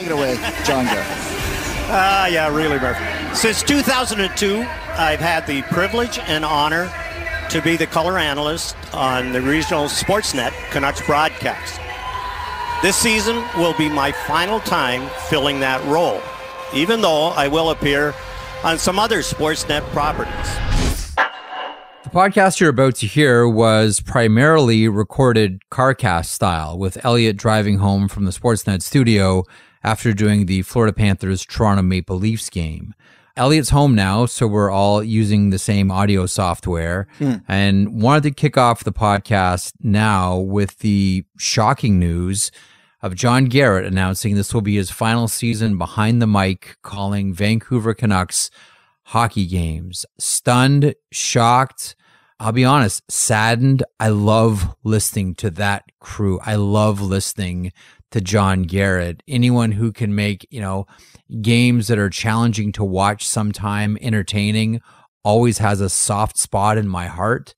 Take it away, John Garrett. Yeah, really, Murph. Since 2002, I've had the privilege and honor to be the color analyst on the regional Sportsnet Canucks broadcast. This season will be my final time filling that role, even though I will appear on some other Sportsnet properties. The podcast you're about to hear was primarily recorded CarCast style, with Elliotte driving home from the Sportsnet studio after doing the Florida Panthers Toronto Maple Leafs game. Elliotte's home now, so we're all using the same audio software, and wanted to kick off the podcast now with the shocking news of John Garrett announcing this will be his final season behind the mic calling Vancouver Canucks hockey games. Stunned, shocked, I'll be honest, saddened. I love listening to that crew. I love listening to John Garrett. Anyone who can make, games that are challenging to watch sometime entertaining always has a soft spot in my heart.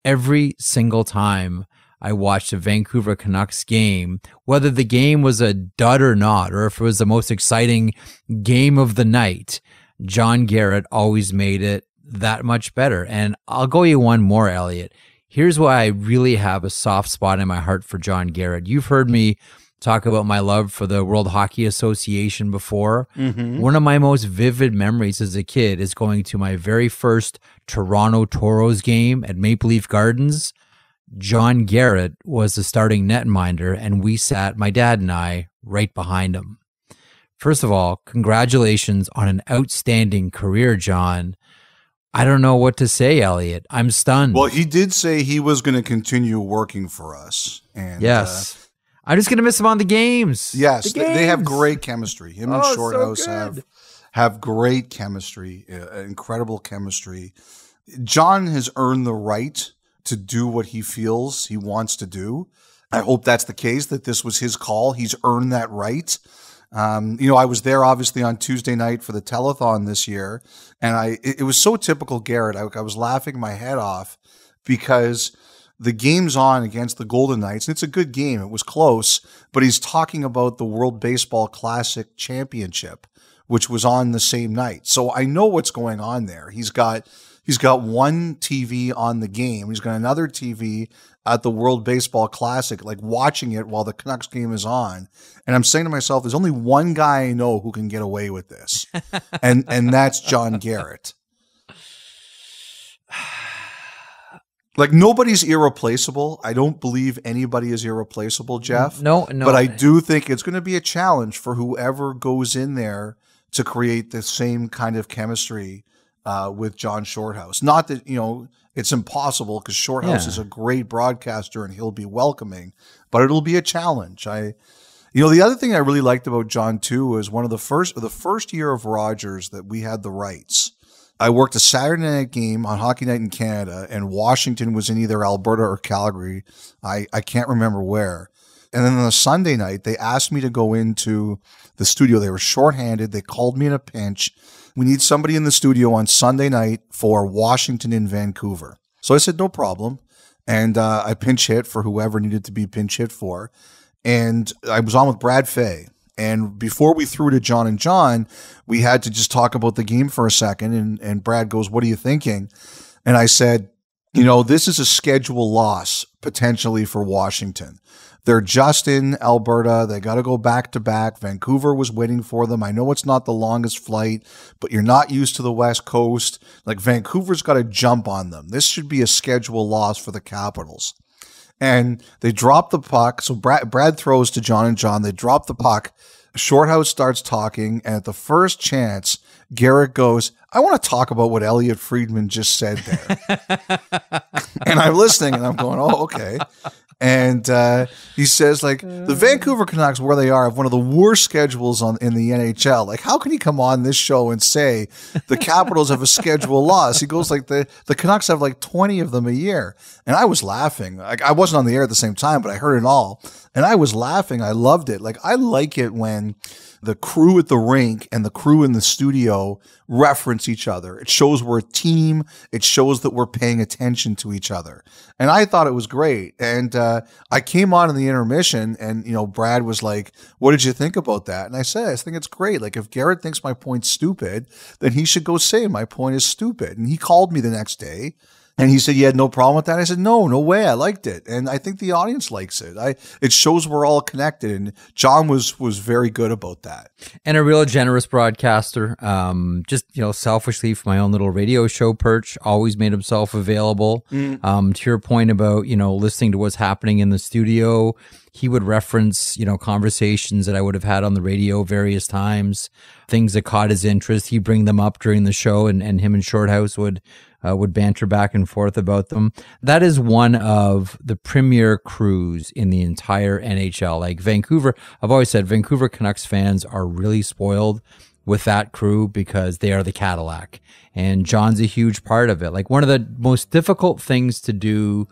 Every single time I watched a Vancouver Canucks game, whether the game was a dud or not, or if it was the most exciting game of the night, John Garrett always made it that much better. And I'll go you one more, Elliotte. Here's why I really have a soft spot in my heart for John Garrett. You've heard me talk about my love for the World Hockey Association before. One of my most vivid memories as a kid is going to my very first Toronto Toros game at Maple Leaf Gardens. John Garrett was the starting netminder, and we sat, my dad and I, right behind him. First of all, congratulations on an outstanding career, John. I don't know what to say, Elliotte. I'm stunned. Well, he did say he was going to continue working for us. And yes. I'm just going to miss him on the games. Yes, the games. They have great chemistry. Him and Shorthouse so have great chemistry, incredible chemistry. John has earned the right to do what he feels he wants to do. I hope that's the case, that this was his call. He's earned that right. I was there obviously on Tuesday night for the telethon this year, and it was so typical Garrett. I was laughing my head off because the game's on against the Golden Knights, and it's a good game. It was close, but he's talking about the World Baseball Classic Championship, which was on the same night. So I know what's going on there. He's got one TV on the game. He's got another TV at the World Baseball Classic, like watching it while the Canucks game is on. And I'm saying to myself, there's only one guy I know who can get away with this, and that's John Garrett. Like, nobody's irreplaceable. I don't believe anybody is irreplaceable, Jeff. No. But I do think it's going to be a challenge for whoever goes in there to create the same kind of chemistry with John Shorthouse. Not that, it's impossible, because Shorthouse is a great broadcaster and he'll be welcoming, but it'll be a challenge. The other thing I really liked about John too was the first year of Rogers that we had the rights. I worked a Saturday night game on Hockey Night in Canada, and Washington was in either Alberta or Calgary. I can't remember where. And then on a Sunday night, they asked me to go into the studio. They were shorthanded. They called me in a pinch. We need somebody in the studio on Sunday night for Washington in Vancouver. So I said, no problem. And I pinch hit for whoever needed to be pinch hit for. And I was on with Brad Fay. And before we threw to John and John, we had to just talk about the game for a second. And Brad goes, what are you thinking? And I said, this is a schedule loss potentially for Washington. They're just in Alberta. They got to go back to back. Vancouver was waiting for them. I know it's not the longest flight, but you're not used to the West Coast. Like, Vancouver's got to jump on them. This should be a schedule loss for the Capitals. And they drop the puck. So Brad throws to John and John. They drop the puck. Shorthouse starts talking. And at the first chance, Garrett goes, I want to talk about what Elliotte Friedman just said there. And I'm listening and I'm going, oh, okay. And he says, the Vancouver Canucks, where they are, have one of the worst schedules in the NHL. Like, how can he come on this show and say the Capitals have a schedule loss? He goes, the Canucks have 20 of them a year. And I was laughing. I wasn't on the air at the same time, but I heard it all. And I was laughing. I loved it. Like, I like it when the crew at the rink and the crew in the studio reference each other. It shows we're a team. It shows that we're paying attention to each other. And I thought it was great. And I came on in the intermission and, Brad was like, what did you think about that? And I said, I think it's great. Like, if Garrett thinks my point's stupid, then he should go say my point is stupid. And he called me the next day. And he said, you had no problem with that? I said, no way. I liked it. And I think the audience likes it. It shows we're all connected. And John was very good about that. And a real generous broadcaster. Just, selfishly for my own little radio show perch, always made himself available. To your point about, listening to what's happening in the studio, he would reference, conversations that I would have had on the radio various times, things that caught his interest. He'd bring them up during the show, and him and Shorthouse would banter back and forth about them. That is one of the premier crews in the entire NHL. Like Vancouver, I've always said Vancouver Canucks fans are really spoiled with that crew because they are the Cadillac. And John's a huge part of it. Like, one of the most difficult things to do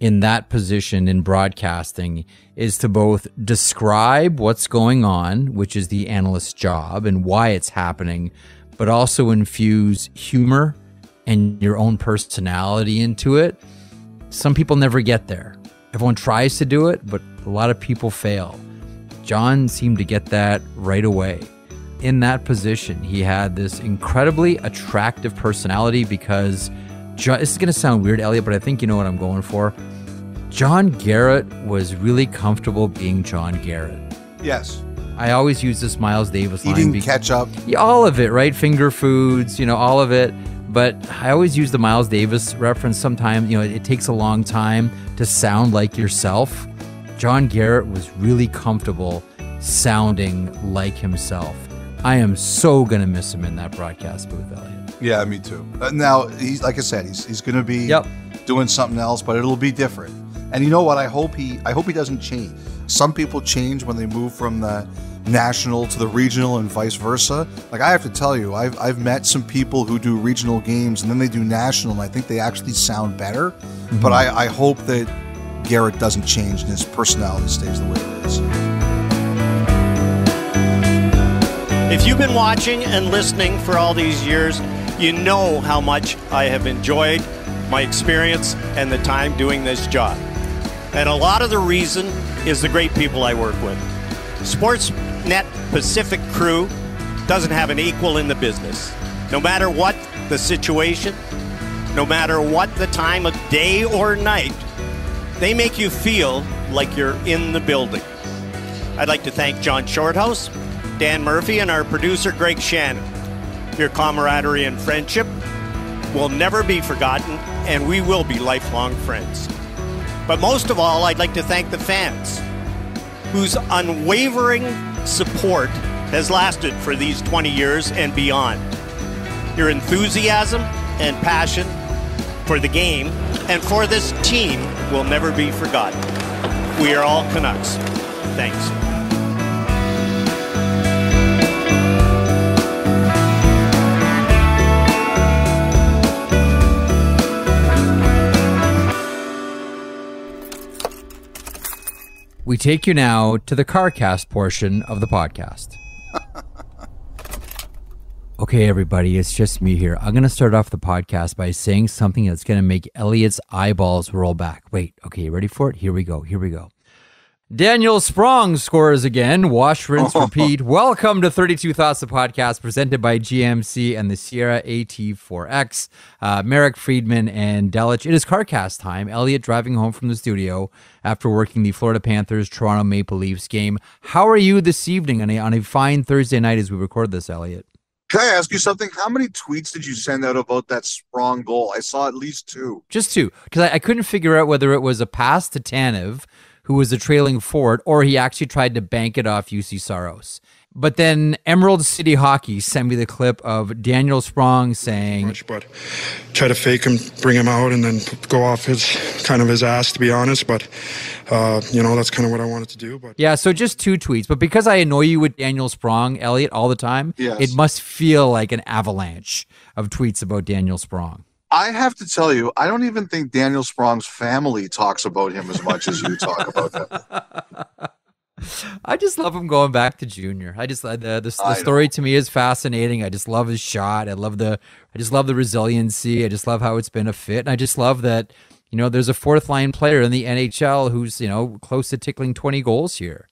in that position in broadcasting is to both describe what's going on, which is the analyst's job, and why it's happening, but also infuse humor and your own personality into it. Some people never get there. Everyone tries to do it, but a lot of people fail. John seemed to get that right away. In that position, he had this incredibly attractive personality because, this is going to sound weird, Elliotte, but I think you know what I'm going for. John Garrett was really comfortable being John Garrett. Yes. I always use this Miles Davis line. Eating ketchup. Yeah, all of it, right? Finger foods, all of it. But I always use the Miles Davis reference sometimes. It takes a long time to sound like yourself. John Garrett was really comfortable sounding like himself. I am so going to miss him in that broadcast booth, Elliotte. Yeah, me too. Now, he's like I said, he's going to be doing something else, but it'll be different. And you know what? I hope he doesn't change. Some people change when they move from the national to the regional and vice versa. Like, I have to tell you, I've met some people who do regional games and then they do national, and I think they actually sound better. Mm-hmm. But I hope that Garrett doesn't change and his personality stays the way it is. If you've been watching and listening for all these years, you know how much I have enjoyed my experience and the time doing this job. And a lot of the reason is the great people I work with. Sportsnet Pacific crew doesn't have an equal in the business. No matter what the situation, no matter what the time of day or night, they make you feel like you're in the building. I'd like to thank John Shorthouse, Dan Murphy, and our producer, Greg Shannon. Your camaraderie and friendship will never be forgotten, and we will be lifelong friends. But most of all, I'd like to thank the fans, whose unwavering support has lasted for these 20 years and beyond. Your enthusiasm and passion for the game and for this team will never be forgotten. We are all Canucks. Thanks. We take you now to the CarCast portion of the podcast. Okay, everybody, it's just me here. I'm going to start off the podcast by saying something that's going to make Elliotte's eyeballs roll back. Wait, okay, you ready for it? Here we go. Daniel Sprong scores again. Wash, rinse, repeat. Welcome to 32 Thoughts, the podcast presented by GMC and the Sierra AT4X. Marek, Friedman, and Elliotte. It is CarCast time. Elliotte driving home from the studio after working the Florida Panthers Toronto Maple Leafs game. How are you this evening on a fine Thursday night as we record this, Elliotte? Can I ask you something? How many tweets did you send out about that Sprong goal? I saw at least 2. Just 2, because I couldn't figure out whether it was a pass to Tanev, who was a trailing forward, or he actually tried to bank it off UC Saros. But then Emerald City Hockey sent me the clip of Daniel Sprong saying, but try to fake him, bring him out, and then go off his ass, to be honest. But that's kind of what I wanted to do. But yeah, so just 2 tweets. But because I annoy you with Daniel Sprong, Elliotte, all the time, yes, it must feel like an avalanche of tweets about Daniel Sprong. I have to tell you, I don't even think Daniel Sprong's family talks about him as much as you talk about him. I just love him going back to junior. I just the story to me is fascinating. I just love his shot. I just love the resiliency. I just love how it's been a fit. And I just love that, there's a fourth line player in the NHL who's, close to tickling 20 goals here.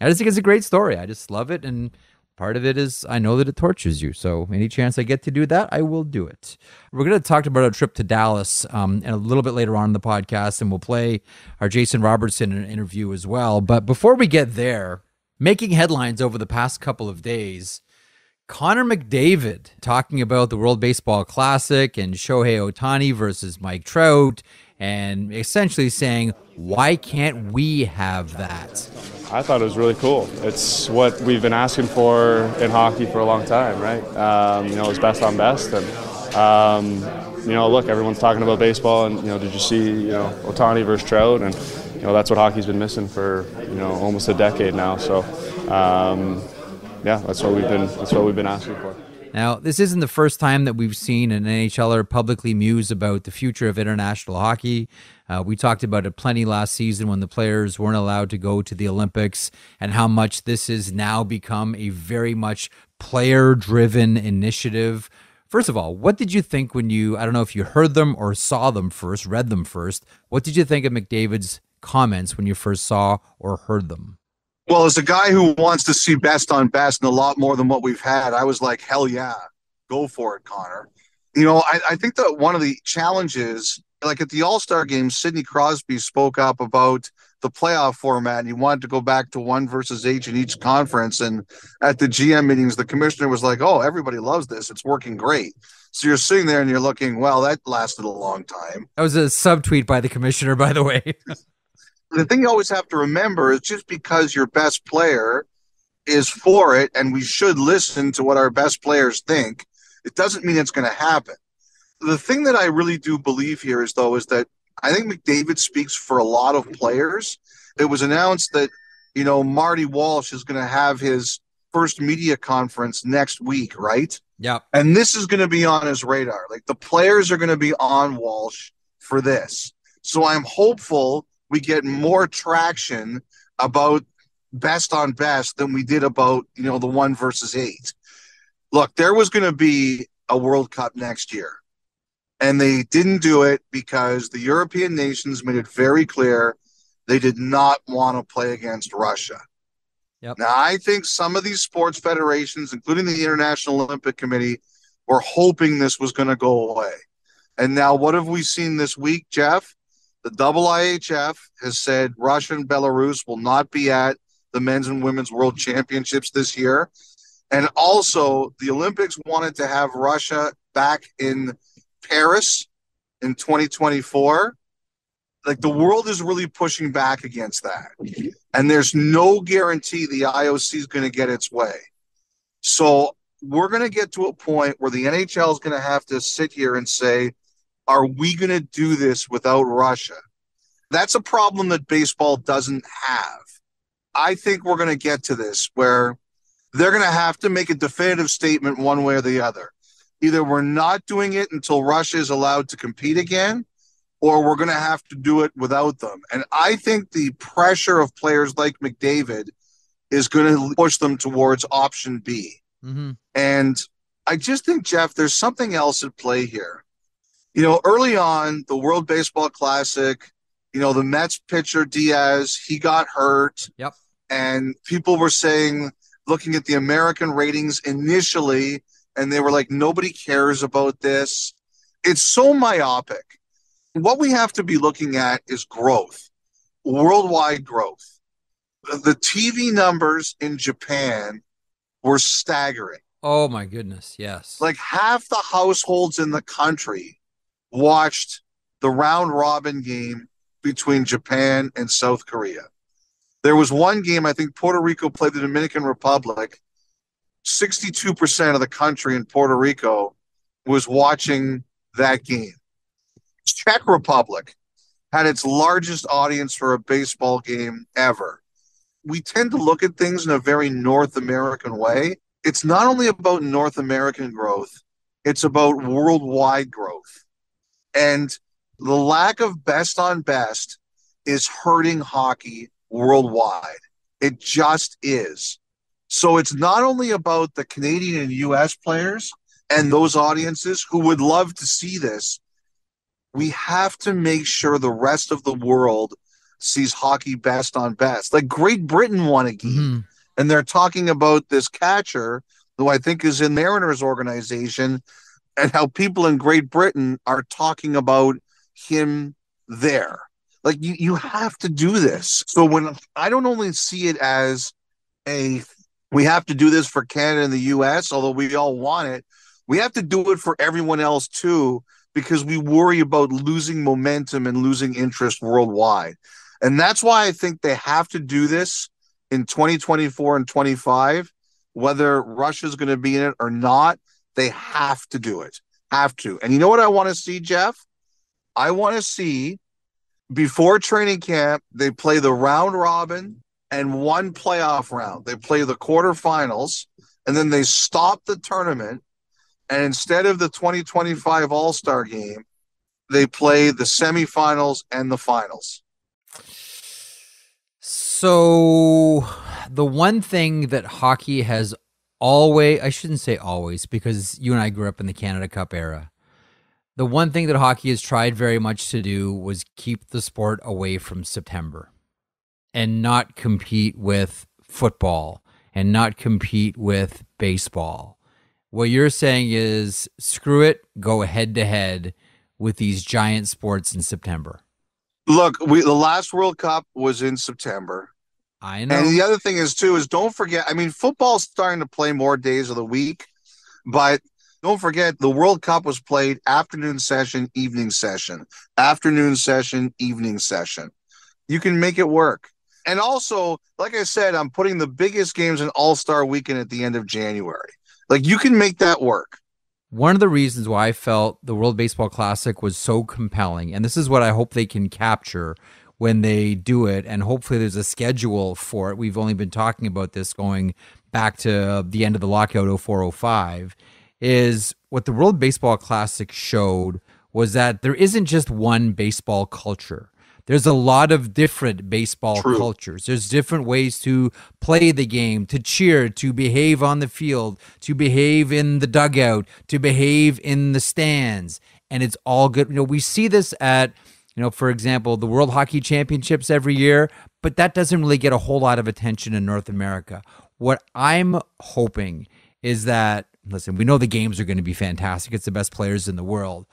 I just think it's a great story. I just love it. And part of it is I know that it tortures you. So any chance I get to do that, I will do it. We're going to talk about our trip to Dallas and a little bit later on in the podcast, and we'll play our Jason Robertson interview as well. But before we get there, making headlines over the past couple of days, Connor McDavid talking about the World Baseball Classic and Shohei Ohtani versus Mike Trout, and essentially saying, why can't we have that? I thought it was really cool. It's what we've been asking for in hockey for a long time, right? It's best on best. And, look, everyone's talking about baseball and, did you see, Ohtani versus Trout? And, that's what hockey's been missing for, almost a decade now. So, that's what we've been asking for. Now, this isn't the first time that we've seen an NHLer publicly muse about the future of international hockey. We talked about it plenty last season when the players weren't allowed to go to the Olympics, and how much this has now become a very much player-driven initiative. First of all, what did you think when I don't know if you heard them or saw them first, read them first, what did you think of McDavid's comments when you first saw or heard them? Well, as a guy who wants to see best on best and a lot more than what we've had, I was like, hell yeah, go for it, Connor. I think that one of the challenges, like at the All-Star game, Sidney Crosby spoke up about the playoff format, and he wanted to go back to 1 versus H in each conference. And at the GM meetings, the commissioner was like, oh, everybody loves this. It's working great. So you're sitting there and you're looking, well, that lasted a long time. That was a subtweet by the commissioner, by the way. The thing you always have to remember is just because your best player is for it, and we should listen to what our best players think, it doesn't mean it's going to happen. The thing that I really do believe here is that I think McDavid speaks for a lot of players. It was announced that, Marty Walsh is going to have his first media conference next week, right? Yeah. And this is going to be on his radar. Like, the players are going to be on Walsh for this. So I'm hopeful we get more traction about best on best than we did about, the 1 versus 8. Look, there was going to be a World Cup next year, and they didn't do it because the European nations made it very clear they did not want to play against Russia. Yep. Now, I think some of these sports federations, including the International Olympic Committee, were hoping this was going to go away. And now what have we seen this week, Jeff? The IIHF has said Russia and Belarus will not be at the men's and women's world championships this year. And also, the Olympics wanted to have Russia back in Paris in 2024. Like, the world is really pushing back against that. And there's no guarantee the IOC is going to get its way. So we're going to get to a point where the NHL is going to have to sit here and say, are we going to do this without Russia? That's a problem that baseball doesn't have. I think we're going to get to this where they're going to have to make a definitive statement one way or the other. Either we're not doing it until Russia is allowed to compete again, or we're going to have to do it without them. And I think the pressure of players like McDavid is going to push them towards option B. Mm-hmm. And I just think, Jeff, there's something else at play here. Early on, the World Baseball Classic, the Mets pitcher Diaz, he got hurt. Yep. And people were saying, looking at the American ratings initially, and they were like, nobody cares about this. It's so myopic. What we have to be looking at is growth, worldwide growth. The TV numbers in Japan were staggering. Oh, my goodness, yes. Like, half the households in the country watched the round-robin game between Japan and South Korea. There was one game, I think Puerto Rico played the Dominican Republic. 62% of the country in Puerto Rico was watching that game. Czech Republic had its largest audience for a baseball game ever. We tend to look at things in a very North American way. It's not only about North American growth, it's about worldwide growth. And the lack of best on best is hurting hockey worldwide. It just is. So it's not only about the Canadian and US players and those audiences who would love to see this. We have to make sure the rest of the world sees hockey best on best. Like Great Britain won a game, and they're talking about this catcher who I think is in the Mariners organization, and how people in Great Britain are talking about him there. Like you have to do this. So when I don't only see it as we have to do this for Canada and the US, although we all want it, we have to do it for everyone else too, because we worry about losing momentum and losing interest worldwide. And that's why I think they have to do this in 2024 and 25, whether Russia's going to be in it or not. They have to do it. Have to. And you know what I want to see, Jeff? I want to see before training camp, they play the round robin and one playoff round. They play the quarterfinals, and then they stop the tournament. And instead of the 2025 All-Star game, they play the semifinals and the finals. So the one thing that hockey has always, I shouldn't say always, because you and I grew up in the Canada Cup era. The one thing that hockey has tried very much to do was keep the sport away from September and not compete with football and not compete with baseball. What you're saying is, screw it, go head-to-head with these giant sports in September. Look, the last World Cup was in September. I know. And the other thing is, too, is don't forget, I mean, football's starting to play more days of the week, but don't forget the World Cup was played afternoon session, evening session, afternoon session, evening session. You can make it work. And also, like I said, I'm putting the biggest games in All-Star Weekend at the end of January. Like, you can make that work. One of the reasons why I felt the World Baseball Classic was so compelling, and this is what I hope they can capture when they do it, and hopefully there's a schedule for it. We've only been talking about this going back to the end of the lockout 04-05, is what the World Baseball Classic showed was that there isn't just one baseball culture. There's a lot of different baseball cultures. There's different ways to play the game, to cheer, to behave on the field, to behave in the dugout, to behave in the stands. And it's all good. You know, we see this at, you know, for example, the World Hockey Championships every year, but that doesn't really get a whole lot of attention in North America. What I'm hoping is that, listen, we know the games are going to be fantastic. It's the best players in the world.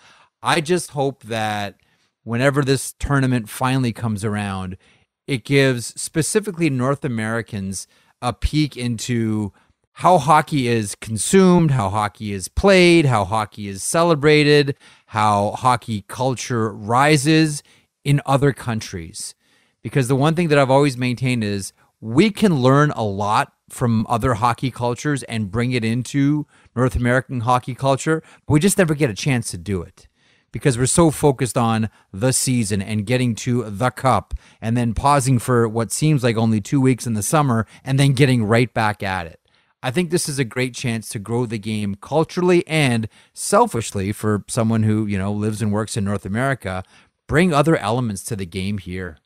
I just hope that whenever this tournament finally comes around, it gives specifically North Americans a peek into how hockey is consumed, how hockey is played, how hockey is celebrated, how hockey culture rises in other countries. Because the one thing that I've always maintained is we can learn a lot from other hockey cultures and bring it into North American hockey culture, but we just never get a chance to do it, because we're so focused on the season and getting to the cup and then pausing for what seems like only 2 weeks in the summer and then getting right back at it. I think this is a great chance to grow the game culturally and selfishly for someone who, you know, lives and works in North America. Bring other elements to the game here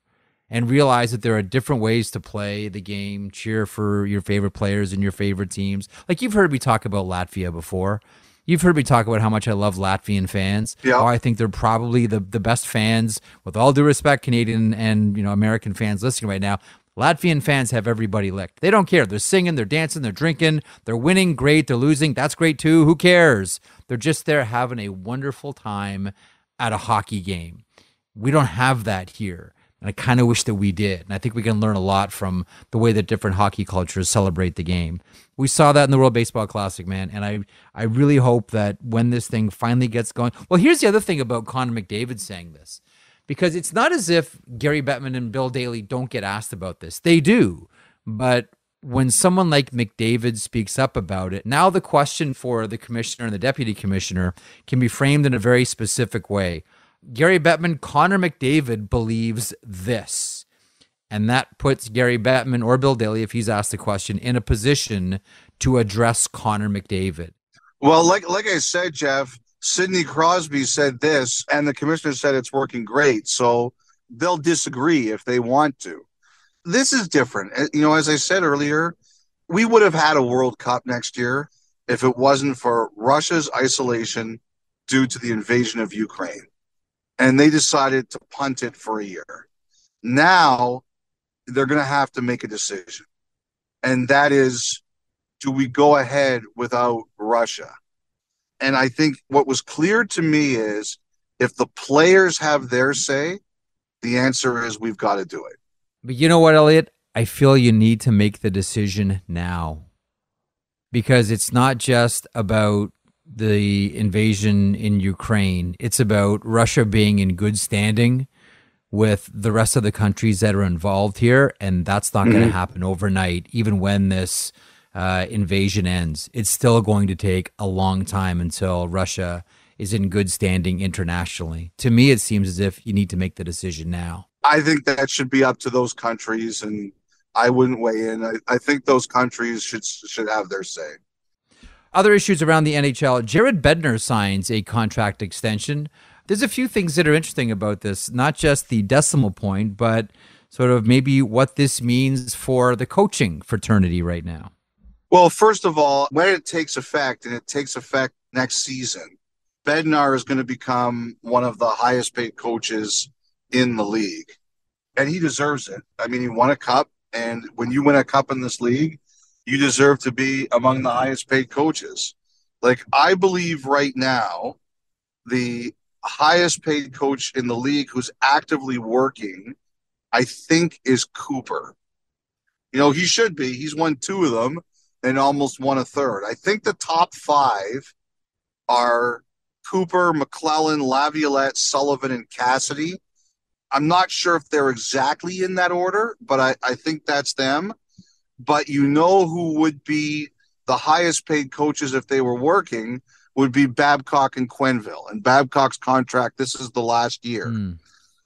and realize that there are different ways to play the game, cheer for your favorite players and your favorite teams. Like, you've heard me talk about Latvia before. You've heard me talk about how much I love Latvian fans. Yeah. How I think they're probably the best fans, with all due respect, Canadian and, you know, American fans listening right now. Latvian fans have everybody licked. They don't care. They're singing, they're dancing, they're drinking, they're winning, great. They're losing, that's great too. Who cares? They're just there having a wonderful time at a hockey game. We don't have that here. And I kind of wish that we did. And I think we can learn a lot from the way that different hockey cultures celebrate the game. We saw that in the World Baseball Classic, man. And I really hope that when this thing finally gets going. Well, here's the other thing about Connor McDavid saying this, because it's not as if Gary Bettman and Bill Daly don't get asked about this. They do. But when someone like McDavid speaks up about it, now the question for the commissioner and the deputy commissioner can be framed in a very specific way. Gary Bettman, Connor McDavid believes this. And that puts Gary Bettman or Bill Daly, if he's asked the question, in a position to address Connor McDavid. Well, like I said, Jeff, Sidney Crosby said this, and the commissioner said it's working great. So they'll disagree if they want to. This is different. As I said earlier, we would have had a World Cup next year if it wasn't for Russia's isolation due to the invasion of Ukraine. And they decided to punt it for a year. Now they're going to have to make a decision. And that is, do we go ahead without Russia? And I think what was clear to me is if the players have their say, the answer is we've got to do it. But you know what, Elliotte? I feel you need to make the decision now, because it's not just about the invasion in Ukraine. It's about Russia being in good standing with the rest of the countries that are involved here, and that's not going to happen overnight. Even when this invasion ends, it's still going to take a long time until Russia is in good standing internationally. To me, it seems as if you need to make the decision now. I think that should be up to those countries, and I wouldn't weigh in. I think those countries should have their say. Other issues around the NHL. Jared Bendar signs a contract extension. There's a few things that are interesting about this, not just the decimal point, but sort of maybe what this means for the coaching fraternity right now. Well, first of all, when it takes effect, and it takes effect next season, Bendar is going to become one of the highest paid coaches in the league. And he deserves it. I mean, he won a cup, and when you win a cup in this league, you deserve to be among the highest paid coaches. Like, I believe right now, the highest paid coach in the league who's actively working, I think, is Cooper. He should be. He's won 2 of them and almost won a third. I think the top 5 are Cooper, McClellan, Laviolette, Sullivan, and Cassidy. I'm not sure if they're exactly in that order, but I think that's them. But who would be the highest paid coaches if they were working would be Babcock and Quenneville. And Babcock's contract, this is the last year.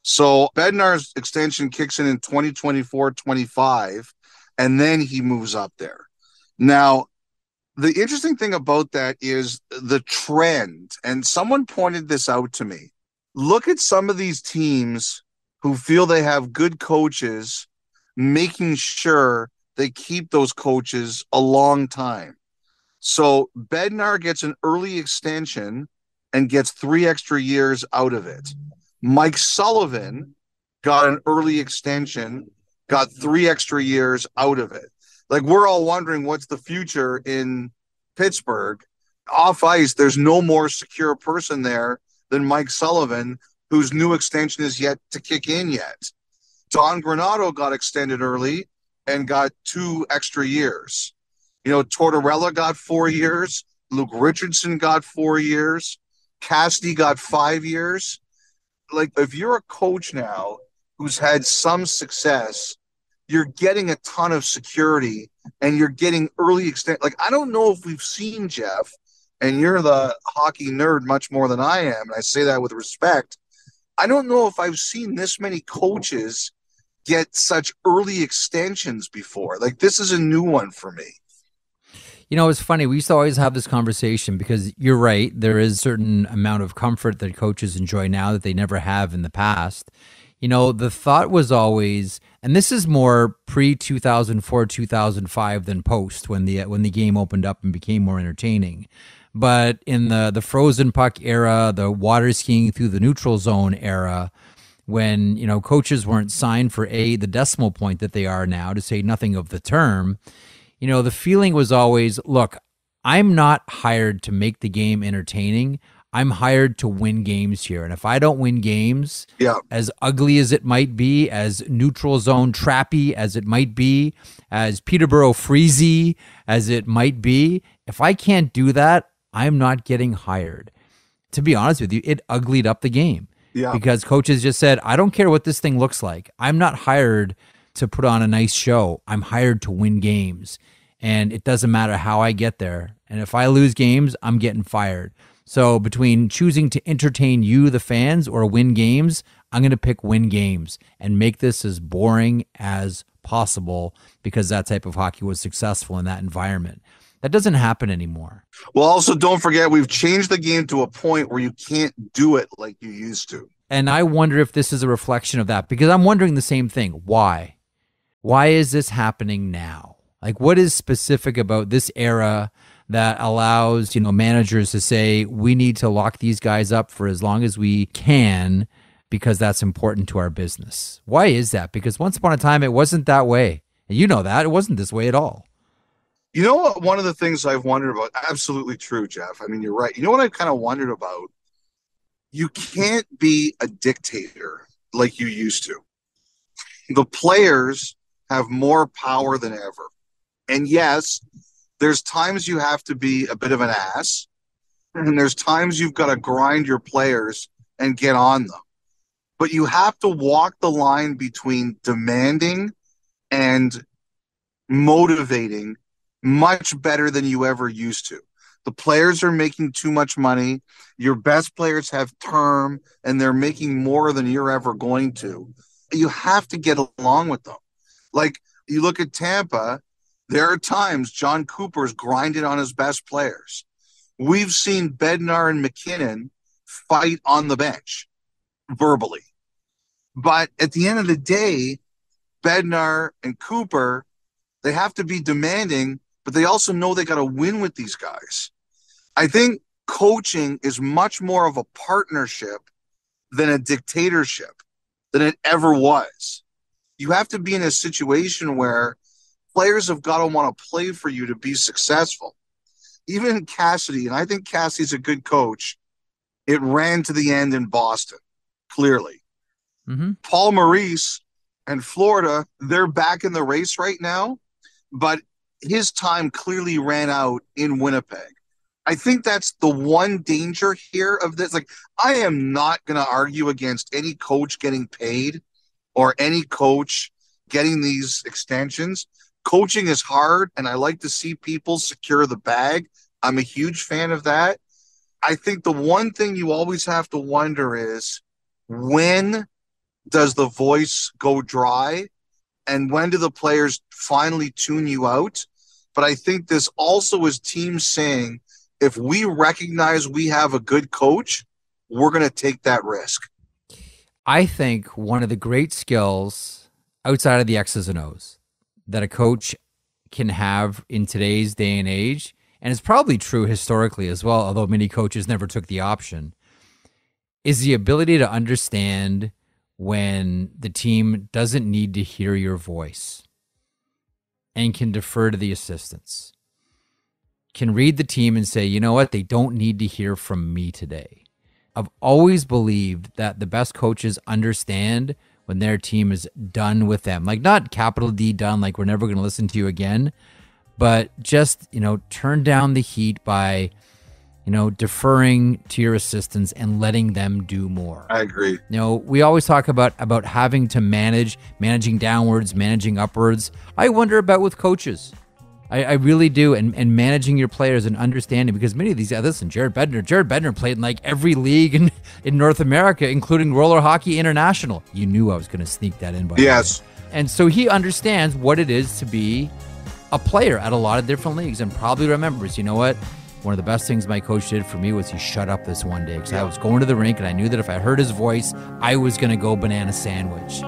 So Bednar's extension kicks in 2024-25, and then he moves up there. Now, the interesting thing about that is the trend, and someone pointed this out to me. Look at some of these teams who feel they have good coaches, making sure they keep those coaches a long time. So Bednar gets an early extension and gets 3 extra years out of it. Mike Sullivan got an early extension, got 3 extra years out of it. Like, we're all wondering what's the future in Pittsburgh. Off ice, there's no more secure person there than Mike Sullivan, whose new extension is yet to kick in yet. Don Granato got extended early and got 2 extra years. Tortorella got 4 years. Luke Richardson got 4 years. Cassidy got 5 years. Like, if you're a coach now who's had some success, you're getting a ton of security and you're getting early extent. Like, I don't know if we've seen, Jeff, and you're the hockey nerd much more than I am, and I say that with respect. I don't know if I've seen this many coaches get such early extensions before. Like, this is a new one for me. It's funny. We used to always have this conversation because you're right. There is a certain amount of comfort that coaches enjoy now that they never have in the past. The thought was always, and this is more pre-2004, 2005 than post, when the game opened up and became more entertaining. But in the frozen puck era, the water skiing through the neutral zone era, when coaches weren't signed for the decimal point that they are now, to say nothing of the term, the feeling was always, look, I'm not hired to make the game entertaining. I'm hired to win games here. And if I don't win games, as ugly as it might be, as neutral zone trappy as it might be, as Peterborough freezy as it might be, if I can't do that, I'm not getting hired. To be honest with you, it uglied up the game. Because coaches just said, I don't care what this thing looks like. I'm not hired to put on a nice show. I'm hired to win games. And it doesn't matter how I get there. And if I lose games, I'm getting fired. So between choosing to entertain you, the fans, or win games, I'm going to pick win games and make this as boring as possible, because that type of hockey was successful in that environment. That doesn't happen anymore. Well, also don't forget, we've changed the game to a point where you can't do it like you used to. And I wonder if this is a reflection of that, because I'm wondering the same thing. Why? Why is this happening now? Like, what is specific about this era that allows, managers to say, we need to lock these guys up for as long as we can because that's important to our business? Why is that? Because once upon a time, it wasn't that way. And you know that. It wasn't this way at all. You know what? One of the things I've wondered about, absolutely true, Jeff. I mean, you're right. You know what I've kind of wondered about? You can't be a dictator like you used to. The players have more power than ever. And yes, there's times you have to be a bit of an ass, and there's times you've got to grind your players and get on them. But you have to walk the line between demanding and motivating much better than you ever used to. The players are making too much money. Your best players have term, and they're making more than you're ever going to. You have to get along with them. Like, you look at Tampa, there are times John Cooper's grinded on his best players. We've seen Bendar and McKinnon fight on the bench verbally. But at the end of the day, Bendar and Cooper, they have to be demanding, but they also know they got to win with these guys. I think coaching is much more of a partnership than a dictatorship, than it ever was. You have to be in a situation where players have got to want to play for you to be successful. Even Cassidy, and I think Cassidy's a good coach, it ran to the end in Boston, clearly. Mm-hmm. Paul Maurice and Florida, they're back in the race right now, but his time clearly ran out in Winnipeg. I think that's the one danger here of this. Like, I am not going to argue against any coach getting paid or any coach getting these extensions. Coaching is hard, and I like to see people secure the bag. I'm a huge fan of that. I think the one thing you always have to wonder is, when does the voice go dry, and when do the players finally tune you out? But I think this also is teams saying, if we recognize we have a good coach, we're going to take that risk. I think one of the great skills outside of the X's and O's that a coach can have in today's day and age, and it's probably true historically as well, although many coaches never took the option, is the ability to understand when the team doesn't need to hear your voice and can defer to the assistants, can read the team and say, you know what, they don't need to hear from me today. I've always believed that the best coaches understand when their team is done with them. Like, not capital D done, like we're never going to listen to you again, but just, turn down the heat by, deferring to your assistants and letting them do more. I agree. We always talk about having to managing downwards, managing upwards. I wonder about with coaches. I really do. And managing your players and understanding, because many of these guys, listen, Jared Bendar played in like every league in North America, including Roller Hockey International. You knew I was going to sneak that in, by the way. And so he understands what it is to be a player at a lot of different leagues, and probably remembers, you know what? One of the best things my coach did for me was he shut up this one day, because I was going to the rink and I knew that if I heard his voice, I was going to go banana sandwich.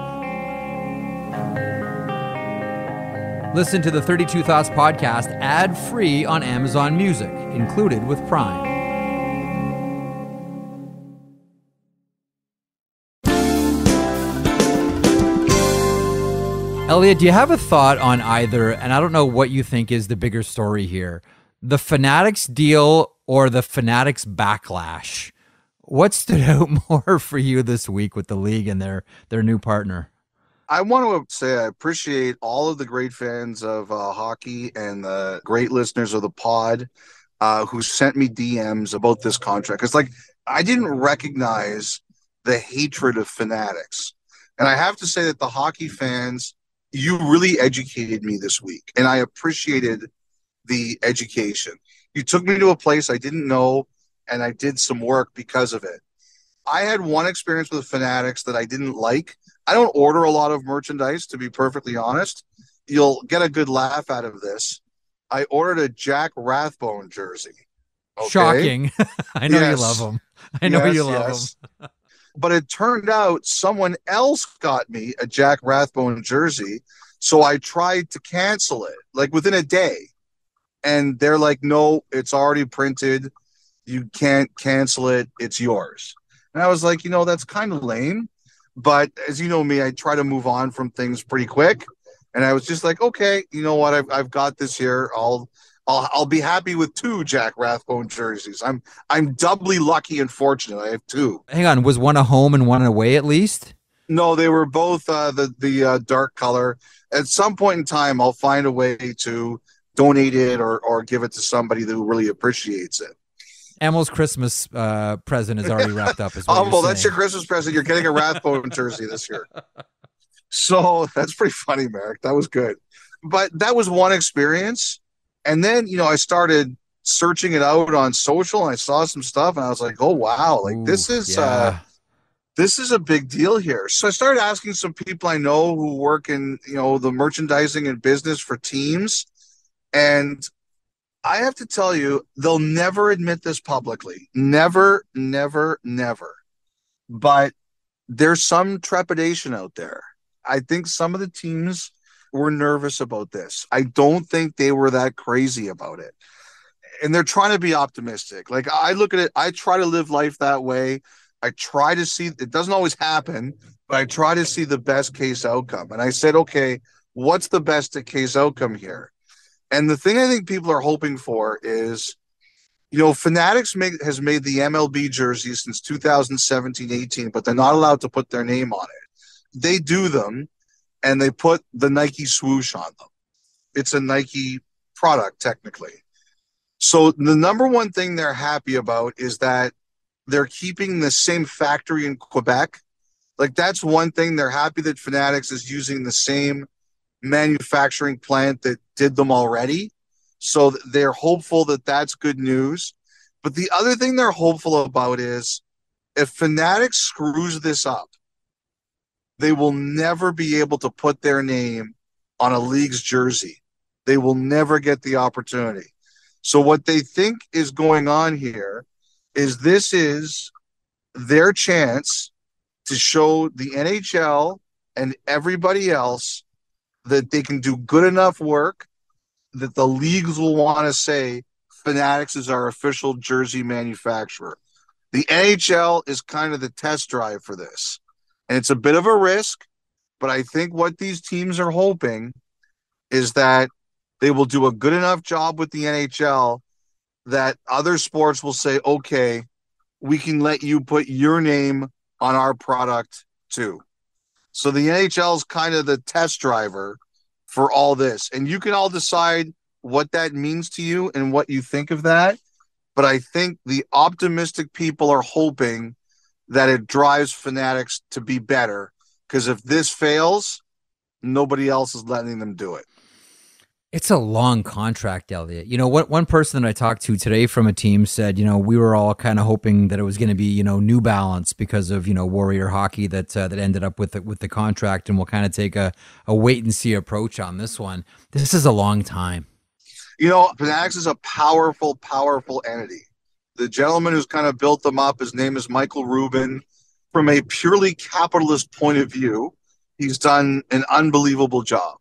Listen to the 32 Thoughts podcast ad-free on Amazon Music, included with Prime. Elliotte, do you have a thought on either, and I don't know what you think is the bigger story here, the Fanatics deal or the Fanatics backlash? What stood out more for you this week with the league and their new partner? I want to say I appreciate all of the great fans of hockey and the great listeners of the pod who sent me DMs about this contract. It's like, I didn't recognize the hatred of Fanatics. And I have to say that the hockey fans, you really educated me this week, and I appreciated the education. You took me to a place I didn't know, and I did some work because of it. I had one experience with Fanatics that I didn't like. I don't order a lot of merchandise, to be perfectly honest. You'll get a good laugh out of this. I ordered a Jack Rathbone jersey. Okay? Shocking. I know you love him. I know you love him. But it turned out someone else got me a Jack Rathbone jersey. So I tried to cancel it like within a day. And they're like, no, it's already printed. You can't cancel it. It's yours. And I was like, that's kind of lame. But as you know me, I try to move on from things pretty quick. And I was just like, okay, you know what? I've got this here. I'll be happy with 2 Jack Rathbone jerseys. I'm doubly lucky and fortunate. I have 2. Hang on, was one a home and one away at least? No, they were both the dark color. At some point in time, I'll find a way to donate it or give it to somebody who really appreciates it. Emil's Christmas present is already wrapped up. As well, that's your Christmas present. You're getting a Rathbone jersey this year. So that's pretty funny, Marek. That was good. But that was one experience. And then, I started searching it out on social and I saw some stuff and I was like, oh, wow, like this is a big deal here. So I started asking some people I know who work in, the merchandising and business for teams. And I have to tell you, they'll never admit this publicly. Never, never, never. But there's some trepidation out there. I think some of the teams were nervous about this. I don't think they were that crazy about it. And they're trying to be optimistic. Like I look at it, I try to live life that way. I try to see, it doesn't always happen, but I try to see the best case outcome. And I said, okay, what's the best case outcome here? And the thing I think people are hoping for is, Fanatics has made the MLB jersey since 2017-18, but they're not allowed to put their name on it. They do them, and they put the Nike swoosh on them. It's a Nike product, technically. So the number one thing they're happy about is that they're keeping the same factory in Quebec. Like, that's one thing. They're happy that Fanatics is using the same manufacturing plant that did them already. So they're hopeful that that's good news. But the other thing they're hopeful about is if Fanatics screws this up, they will never be able to put their name on a league's jersey. They will never get the opportunity. So what they think is going on here is this is their chance to show the NHL and everybody else that they can do good enough work that the leagues will want to say Fanatics is our official jersey manufacturer. The NHL is kind of the test drive for this. And it's a bit of a risk, but I think what these teams are hoping is that they will do a good enough job with the NHL that other sports will say, okay, we can let you put your name on our product too. So the NHL is kind of the test driver for all this. And you can all decide what that means to you and what you think of that. But I think the optimistic people are hoping that it drives Fanatics to be better, because if this fails, nobody else is letting them do it. It's a long contract, Elliotte. One person that I talked to today from a team said, we were all kind of hoping that it was going to be, New Balance because of, Warrior Hockey that ended up with the contract, and we'll kind of take a wait and see approach on this one. This is a long time. Fanatics is a powerful, powerful entity. The gentleman who's kind of built them up, his name is Michael Rubin. From a purely capitalist point of view, he's done an unbelievable job.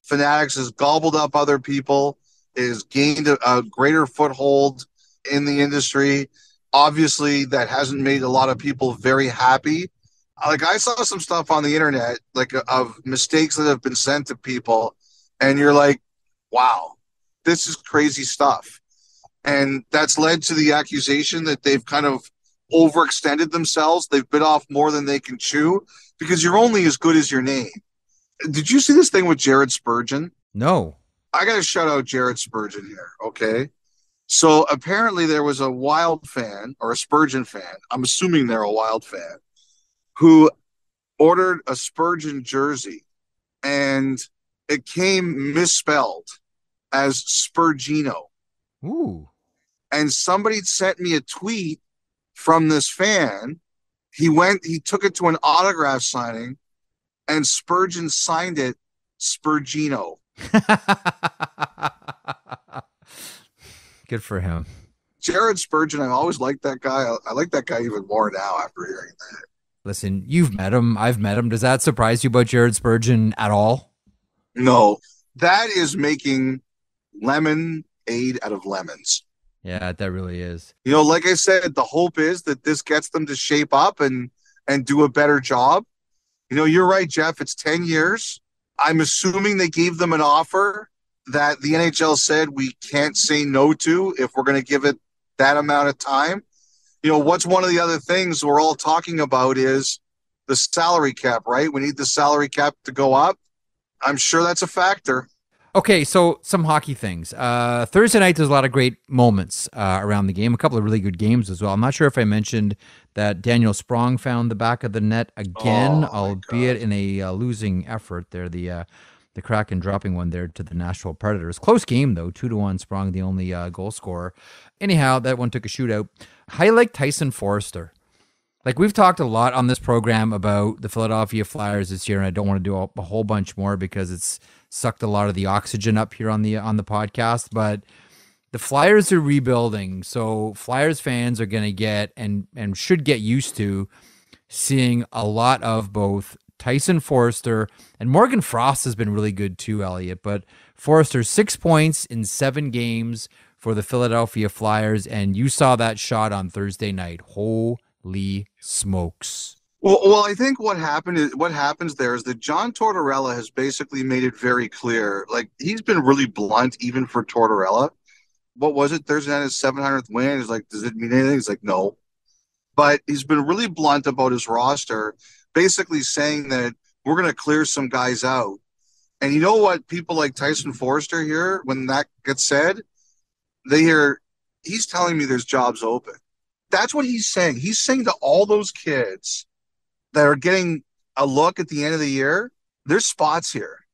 Fanatics has gobbled up other people, has gained a greater foothold in the industry. Obviously, that hasn't made a lot of people very happy. Like, I saw some stuff on the internet, like of mistakes that have been sent to people, and you're like, wow, this is crazy stuff. And that's led to the accusation that they've kind of overextended themselves. They've bit off more than they can chew, because you're only as good as your name. Did you see this thing with Jared Spurgeon? No. I got to shout out Jared Spurgeon here, okay? So apparently there was a Wild fan, or a Spurgeon fan, I'm assuming they're a Wild fan, who ordered a Spurgeon jersey, and it came misspelled as Spurgino. Ooh. And somebody sent me a tweet from this fan. He took it to an autograph signing, and Spurgeon signed it Spurgino. Good for him. Jared Spurgeon, I always liked that guy. I like that guy even more now after hearing that. Listen, you've met him. I've met him. Does that surprise you about Jared Spurgeon at all? No. That is making lemonade out of lemons. Yeah, that really is. You know, like I said, the hope is that this gets them to shape up and do a better job. You know, you're right, Jeff. It's 10 years. I'm assuming they gave them an offer that the NHL said we can't say no to if we're going to give it that amount of time. You know, what's one of the other things we're all talking about is the salary cap, right? We need the salary cap to go up. I'm sure that's a factor. Okay, so some hockey things. Thursday night, there's a lot of great moments around the game. A couple of really good games as well. I'm not sure if I mentioned that Daniel Sprong found the back of the net again, albeit in a losing effort there. The Kraken dropping one there to the Nashville Predators. Close game, though. 2-1, Sprong, the only goal scorer. Anyhow, that one took a shootout. Highlight Tyson Foerster. Like, we've talked a lot on this program about the Philadelphia Flyers this year, and I don't want to do a whole bunch more because it's sucked a lot of the oxygen up here on the podcast. But the Flyers are rebuilding, so Flyers fans are going to get and should get used to seeing a lot of both Tyson Foerster, and Morgan Frost has been really good too, Elliotte. But Foerster, 6 points in 7 games for the Philadelphia Flyers, and you saw that shot on Thursday night. Holy smokes. Well, I think what happens there is that John Tortorella has basically made it very clear. Like, he's been really blunt, even for Tortorella. What was it? Thursday night, his 700th win. He's like, does it mean anything? He's like, no. But he's been really blunt about his roster, basically saying that we're going to clear some guys out. And you know what people like Tyson Foerster hear when that gets said? They hear, he's telling me there's jobs open. That's what he's saying. He's saying to all those kids that are getting a look at the end of the year, there's spots here.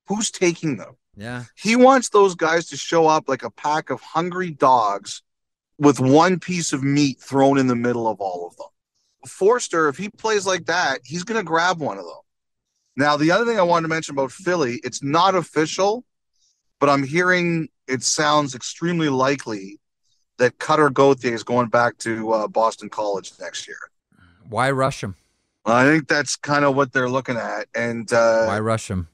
Who's taking them? Yeah. He wants those guys to show up like a pack of hungry dogs with one piece of meat thrown in the middle of all of them. Foerster, if he plays like that, he's going to grab one of them. Now, the other thing I wanted to mention about Philly, it's not official, but I'm hearing it sounds extremely likely that Cutter Gauthier is going back to Boston College next year. Why rush him? I think that's kind of what they're looking at. And why rush him?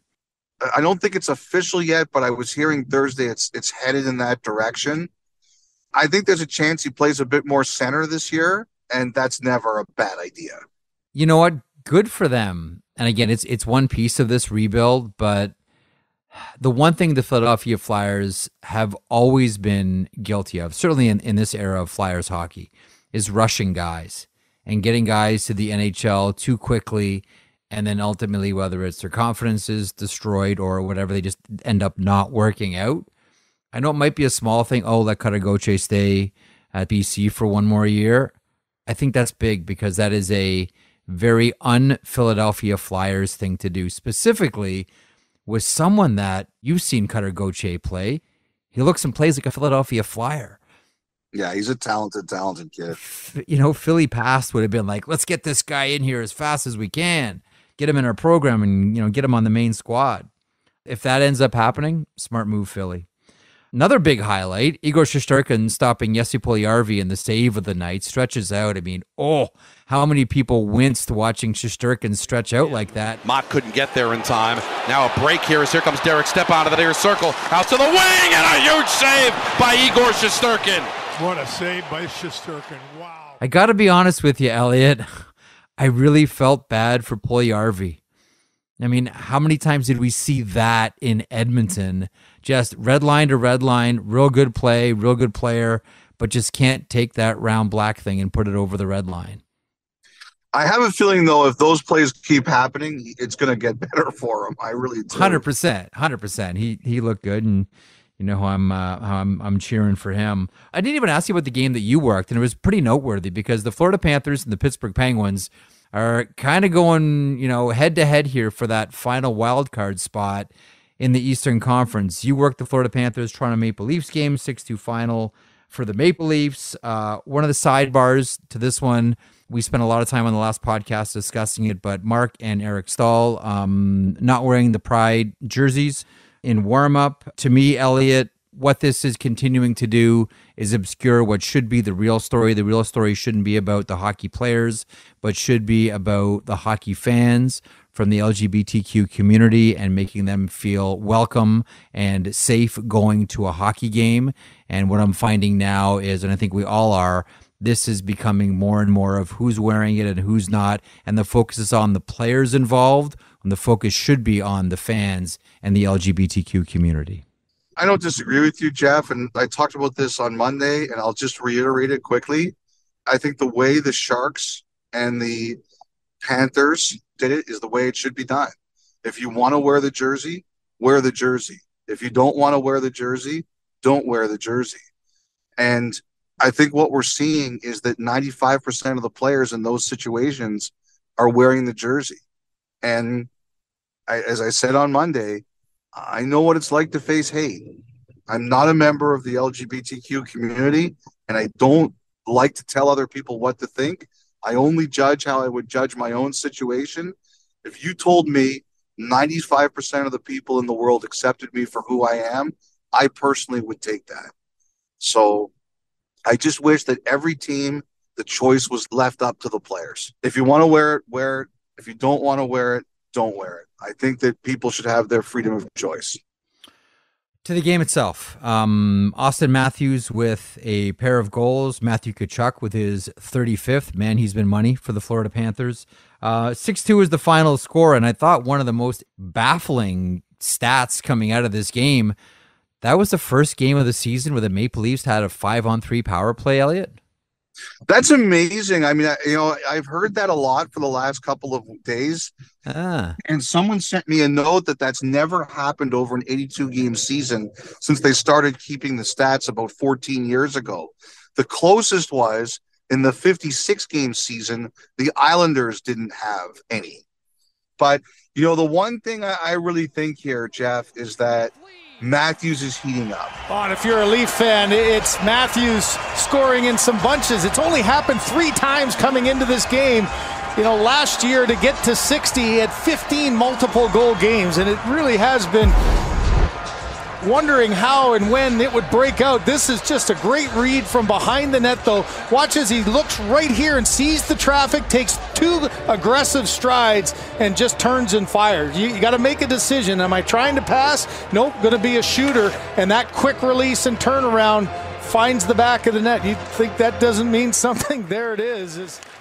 I don't think it's official yet, but I was hearing Thursday it's headed in that direction. I think there's a chance he plays a bit more center this year, and that's never a bad idea. You know what? Good for them. And again, it's one piece of this rebuild, but the one thing the Philadelphia Flyers have always been guilty of, certainly in this era of Flyers hockey, is rushing guys and getting guys to the NHL too quickly, and then ultimately, whether it's their confidence is destroyed or whatever, they just end up not working out. I know it might be a small thing. Oh, let Cutter Gauthier stay at BC for one more year. I think that's big because that is a very un-Philadelphia Flyers thing to do, specifically with someone that you've seen Cutter Gauthier play. He looks and plays like a Philadelphia Flyer. Yeah, he's a talented kid. You know, Philly past would have been like, let's get this guy in here as fast as we can, get him in our program and, you know, get him on the main squad. If that ends up happening, smart move, Philly. Another big highlight, Igor Shesterkin stopping Jesse Puljujarvi in the save of the night, stretches out. I mean, how many people winced watching Shesterkin stretch out like that? Mott couldn't get there in time. Now a break here as here comes Derek Step out of the near circle, out to the wing, and a huge save by Igor Shesterkin. What a save by Shesterkin. Wow. I got to be honest with you, Elliotte. I really felt bad for Puljujarvi. I mean, how many times did we see that in Edmonton? Just red line to red line, real good play, real good player, but just can't take that round black thing and put it over the red line. I have a feeling, though, if those plays keep happening, it's going to get better for him. I really do. 100%. He looked good, and you know how I'm cheering for him. I didn't even ask you about the game that you worked, and it was pretty noteworthy because the Florida Panthers and the Pittsburgh Penguins are kind of going, you know, head to head here for that final wild card spot in the Eastern Conference. You worked the Florida Panthers Toronto Maple Leafs game, 6-2 final for the Maple Leafs. One of the sidebars to this one, we spent a lot of time on the last podcast discussing it, but Mark and Eric Stahl not wearing the Pride jerseys in warm-up. To me, Elliotte, what this is continuing to do is obscure what should be the real story. The real story shouldn't be about the hockey players, but should be about the hockey fans from the LGBTQ community and making them feel welcome and safe going to a hockey game. And what I'm finding now is, and I think we all are, this is becoming more and more of who's wearing it and who's not. And the focus is on the players involved, and the focus should be on the fans and the LGBTQ community. I don't disagree with you, Jeff. And I talked about this on Monday, and I'll just reiterate it quickly. I think the way the Sharks and the Panthers did it is the way it should be done. If you want to wear the jersey, wear the jersey. If you don't want to wear the jersey, don't wear the jersey. And I think what we're seeing is that 95% of the players in those situations are wearing the jersey. And as I said on Monday, I know what it's like to face hate. I'm not a member of the LGBTQ community, and I don't like to tell other people what to think. I only judge how I would judge my own situation. If you told me 95% of the people in the world accepted me for who I am, I personally would take that. So I just wish that every team, the choice was left up to the players. If you want to wear it, wear it. If you don't want to wear it, don't wear it. I think that people should have their freedom of choice. To the game itself, Auston Matthews with a pair of goals, Matthew Tkachuk with his 35th. Man, he's been money for the Florida Panthers. 6-2 is the final score, and I thought one of the most baffling stats coming out of this game, that was the first game of the season where the Maple Leafs had a 5-on-3 power play, Elliotte. That's amazing. I mean, I've heard that a lot for the last couple of days. And someone sent me a note that that's never happened over an 82-game season since they started keeping the stats about 14 years ago. The closest was in the 56-game season, the Islanders didn't have any. But, the one thing I really think here, Jeff, is that Matthews is heating up. And if you're a Leaf fan, it's Matthews scoring in some bunches. It's only happened 3 times coming into this game. Last year to get to 60, he had 15 multiple goal games, and it really has been wondering how and when it would break out. This is just a great read from behind the net, though. Watch as he looks right here and sees the traffic, takes 2 aggressive strides, and just turns and fires. You got to make a decision. Am I trying to pass? Nope, going to be a shooter. And that quick release and turnaround finds the back of the net. You think that doesn't mean something? There it is.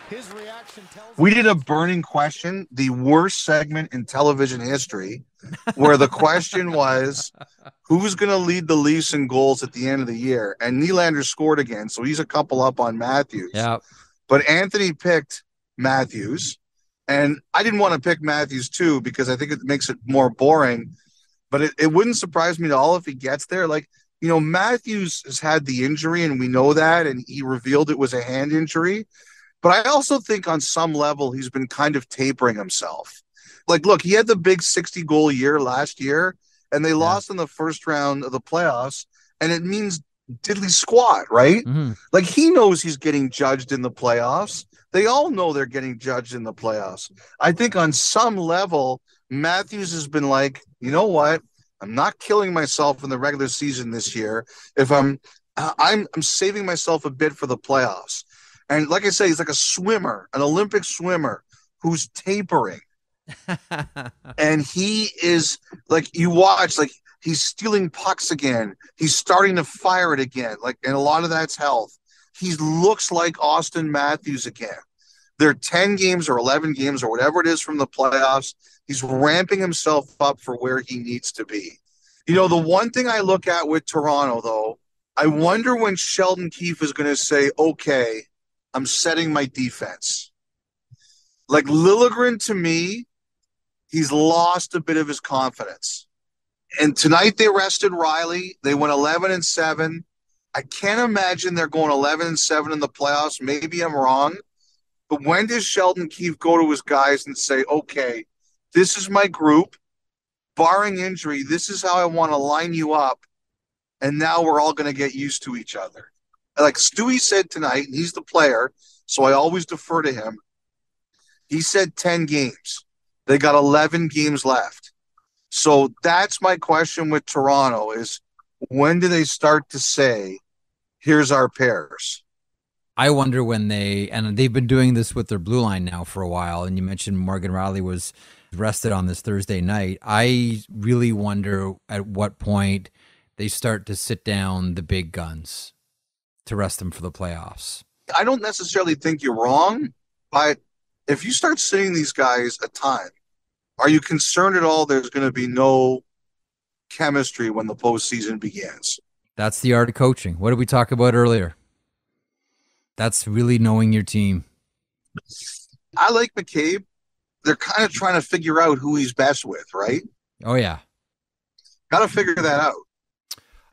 His reaction tells we did a burning question, the worst segment in television history, where the question was, who's going to lead the Leafs in goals at the end of the year? And Nylander scored again, so he's a couple up on Matthews. Yeah. But Anthony picked Matthews, and I didn't want to pick Matthews too because I think it makes it more boring. But it wouldn't surprise me at all if he gets there. Matthews has had the injury, and we know that, and he revealed it was a hand injury. But I also think on some level he's been kind of tapering himself. Look, he had the big 60-goal year last year, and they lost in the first round of the playoffs, and it means diddly squat, right? Mm-hmm. He knows he's getting judged in the playoffs. They all know they're getting judged in the playoffs. I think on some level, Matthews has been like, you know what? I'm not killing myself in the regular season this year. If I'm saving myself a bit for the playoffs. And like I say, he's like a swimmer, an Olympic swimmer who's tapering. And he is you watch, he's stealing pucks again. He's starting to fire it again. And a lot of that's health. He looks like Auston Matthews again. They're 10 games or 11 games or whatever it is from the playoffs. He's ramping himself up for where he needs to be. The one thing I look at with Toronto, though, I wonder when Sheldon Keefe is going to say, okay, I'm setting my defense. Liljegren, to me, he's lost a bit of his confidence. And tonight they rested Riley. They went 11-7. I can't imagine they're going 11-7 in the playoffs. Maybe I'm wrong. But when does Sheldon Keefe go to his guys and say, okay, this is my group, barring injury, this is how I want to line you up, and now we're all going to get used to each other. Stewie said tonight, and he's the player, so I always defer to him. He said 10 games. They got 11 games left. So that's my question with Toronto is, when do they start to say, here's our pairs. I wonder when they've been doing this with their blue line now for a while, and you mentioned Morgan Rielly was rested on this Thursday night. I really wonder at what point they start to sit down the big guns to rest them for the playoffs. I don't necessarily think you're wrong, but if you start sitting these guys a ton, are you concerned at all there's going to be no chemistry when the postseason begins? That's the art of coaching. What did we talk about earlier? That's really knowing your team. I like McCabe. They're kind of trying to figure out who he's best with, right? Oh, yeah. Got to figure that out.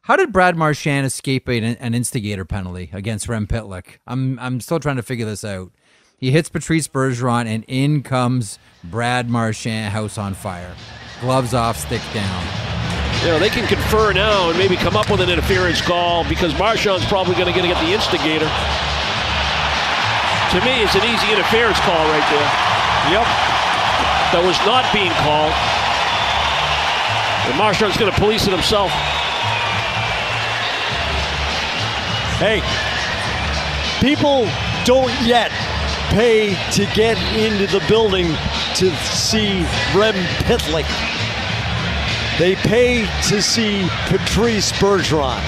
How did Brad Marchand escape an instigator penalty against Rem Pitlick? I'm still trying to figure this out. He hits Patrice Bergeron, and in comes Brad Marchand, house on fire. Gloves off, stick down. You know, they can confer now and maybe come up with an interference call because Marchand's probably going to get the instigator. To me, it's an easy interference call right there. Yep. That was not being called. And Marchand's going to police it himself. Hey, people don't yet pay to get into the building to see Rem Pitlick. They pay to see Patrice Bergeron.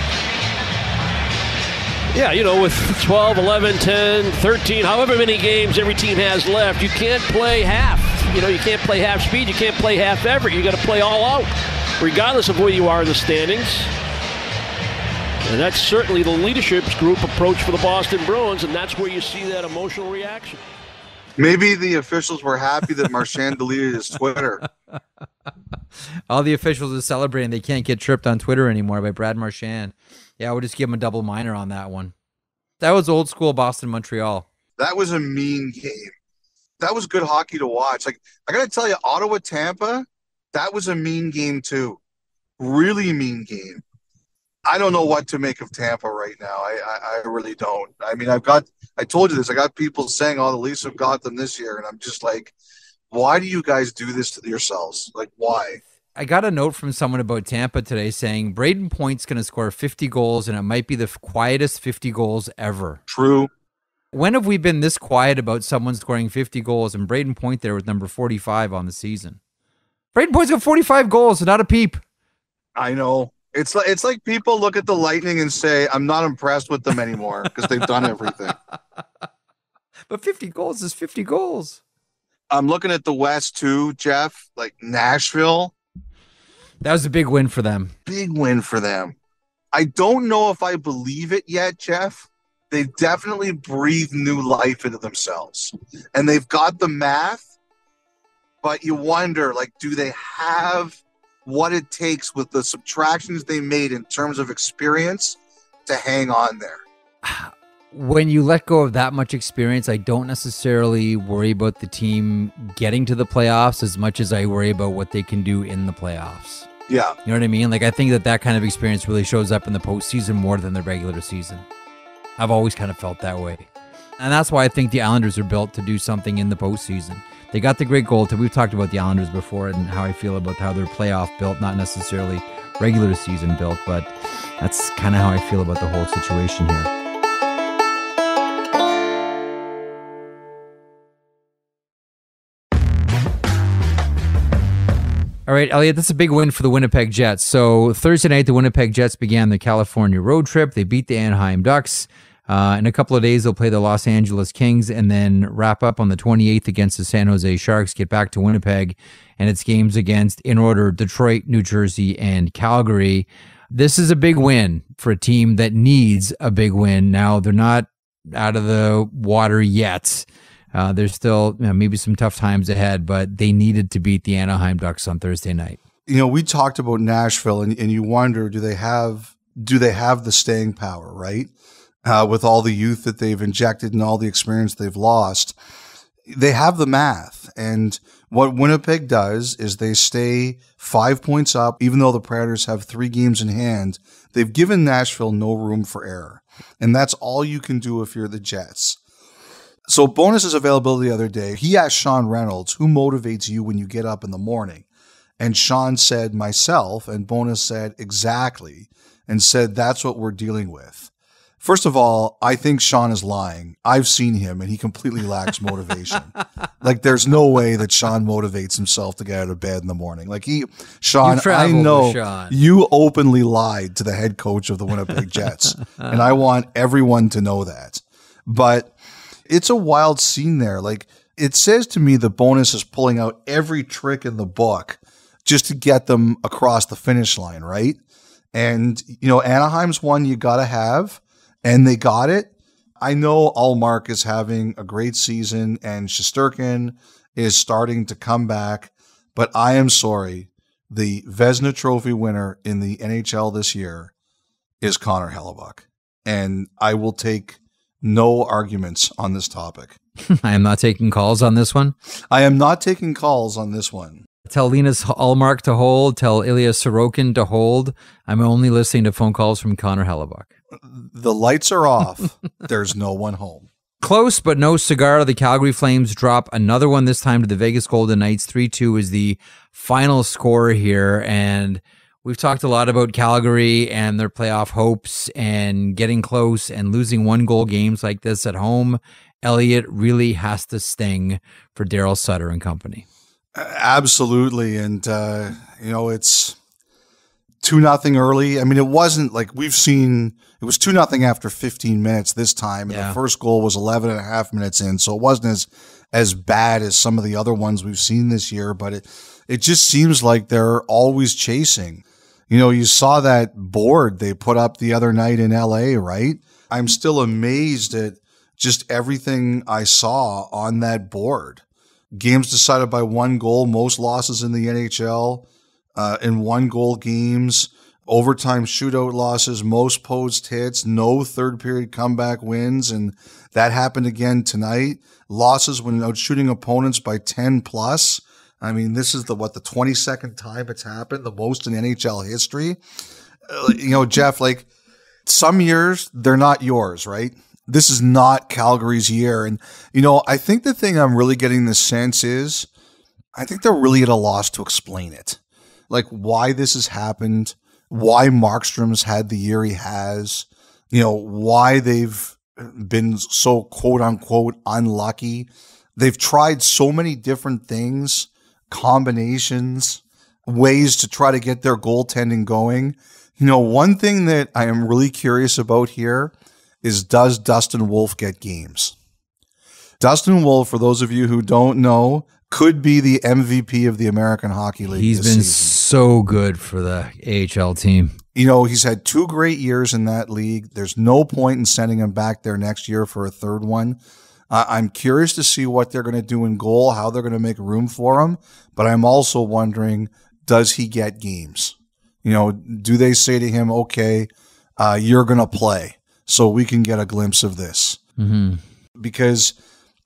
Yeah, you know, with 12, 11, 10, 13, however many games every team has left, you can't play half. You know, you can't play half speed, you can't play half effort. You got to play all out, regardless of where you are in the standings. And that's certainly the leadership group approach for the Boston Bruins, and that's where you see that emotional reaction. Maybe the officials were happy that Marchand deleted his Twitter. All the officials are celebrating they can't get tripped on Twitter anymore by Brad Marchand. Yeah, we'll just give him a double minor on that one. That was old school Boston-Montreal. That was a mean game. That was good hockey to watch. Like, I got to tell you, Ottawa-Tampa, that was a mean game too. Really mean game. I don't know what to make of Tampa right now. I really don't. I mean, I told you this. I got people saying, oh, the Leafs have got them this year. And I'm just like, why do you guys do this to yourselves? Like, why? I got a note from someone about Tampa today saying Braden Point's going to score 50 goals, and it might be the quietest 50 goals ever. True. When have we been this quiet about someone scoring 50 goals? And Braden Point there with number 45 on the season. Braden Point's got 45 goals, so not a peep. I know. It's like people look at the Lightning and say, I'm not impressed with them anymore because they've done everything. But 50 goals is 50 goals. I'm looking at the West too, Jeff, like Nashville. That was a big win for them. Big win for them. I don't know if I believe it yet, Jeff. They've definitely breathed new life into themselves. And they've got the math, but you wonder, like, do they have what it takes with the subtractions they made in terms of experience to hang on there? When you let go of that much experience, I don't necessarily worry about the team getting to the playoffs as much as I worry about what they can do in the playoffs. Yeah. You know what I mean? Like, I think that kind of experience really shows up in the postseason more than the regular season. I've always kind of felt that way. And that's why I think the Islanders are built to do something in the postseason. They got the great goaltender. We've talked about the Islanders before and how I feel about how they're playoff built, not necessarily regular season built, but that's kind of how I feel about the whole situation here. All right, Elliotte, that's a big win for the Winnipeg Jets. So Thursday night, the Winnipeg Jets began their California road trip. They beat the Anaheim Ducks. In a couple of days, they'll play the Los Angeles Kings and then wrap up on the 28th against the San Jose Sharks, get back to Winnipeg, and its games against, in order, Detroit, New Jersey, and Calgary. This is a big win for a team that needs a big win. Now, they're not out of the water yet. There's still maybe some tough times ahead, but they needed to beat the Anaheim Ducks on Thursday night. You know, we talked about Nashville, and you wonder, do they have the staying power, right? With all the youth that they've injected and all the experience they've lost. They have the math. And what Winnipeg does is they stay 5 points up, even though the Predators have 3 games in hand. They've given Nashville no room for error. And that's all you can do if you're the Jets. So Bonus's availability the other day, he asked Sean Reynolds, who motivates you when you get up in the morning? And Sean said, myself, and Bonus said, exactly, and said, that's what we're dealing with. First of all, I think Sean is lying. I've seen him, and he completely lacks motivation. Like, there's no way that Sean motivates himself to get out of bed in the morning. Like, Sean, I know you openly lied to the head coach of the Winnipeg Jets, and I want everyone to know that. But it's a wild scene there. Like, it says to me the Bonus is pulling out every trick in the book just to get them across the finish line, right? And, Anaheim's one you got to have. And they got it. I know Ullmark is having a great season and Shesterkin is starting to come back, but I am sorry. The Vezina Trophy winner in the NHL this year is Connor Hellebuyck. And I will take no arguments on this topic. I am not taking calls on this one. I am not taking calls on this one. Tell Linus Ullmark to hold. Tell Ilya Sorokin to hold. I'm only listening to phone calls from Connor Hellebuyck. The lights are off. There's no one home. Close, but no cigar. The Calgary Flames drop another one, this time to the Vegas Golden Knights. 3-2 is the final score here. And we've talked a lot about Calgary and their playoff hopes and getting close and losing 1-goal games like this at home. Elliotte really has to sting for Daryl Sutter and company. Absolutely. And, it's 2-0 early. I mean, it wasn't like we've seen, it was 2-0 after 15 minutes this time. And the first goal was 11 and a half minutes in. So it wasn't as bad as some of the other ones we've seen this year, but it just seems like they're always chasing. You saw that board they put up the other night in LA, right? I'm still amazed at just everything I saw on that board. Games decided by 1 goal, most losses in the NHL in 1-goal games, overtime shootout losses, most post hits, no third period comeback wins. And that happened again tonight. Losses when outshooting opponents by 10 plus. I mean, this is the 22nd time it's happened, the most in NHL history. Jeff, like some years they're not yours, right? This is not Calgary's year. And, I think the thing I'm really getting the sense is I think they're really at a loss to explain it. Like why this has happened, why Markstrom's had the year he has, why they've been so quote unquote unlucky. They've tried so many different things, combinations, ways to try to get their goaltending going. One thing that I am really curious about here is, does Dustin Wolf get games? Dustin Wolf, for those of you who don't know, could be the MVP of the American Hockey League. He's been so good for the AHL team. He's had 2 great years in that league. There's no point in sending him back there next year for a third one. I'm curious to see what they're going to do in goal, how they're going to make room for him. But I'm also wondering, does he get games? Do they say to him, okay, you're going to play so we can get a glimpse of this? Mm-hmm. Because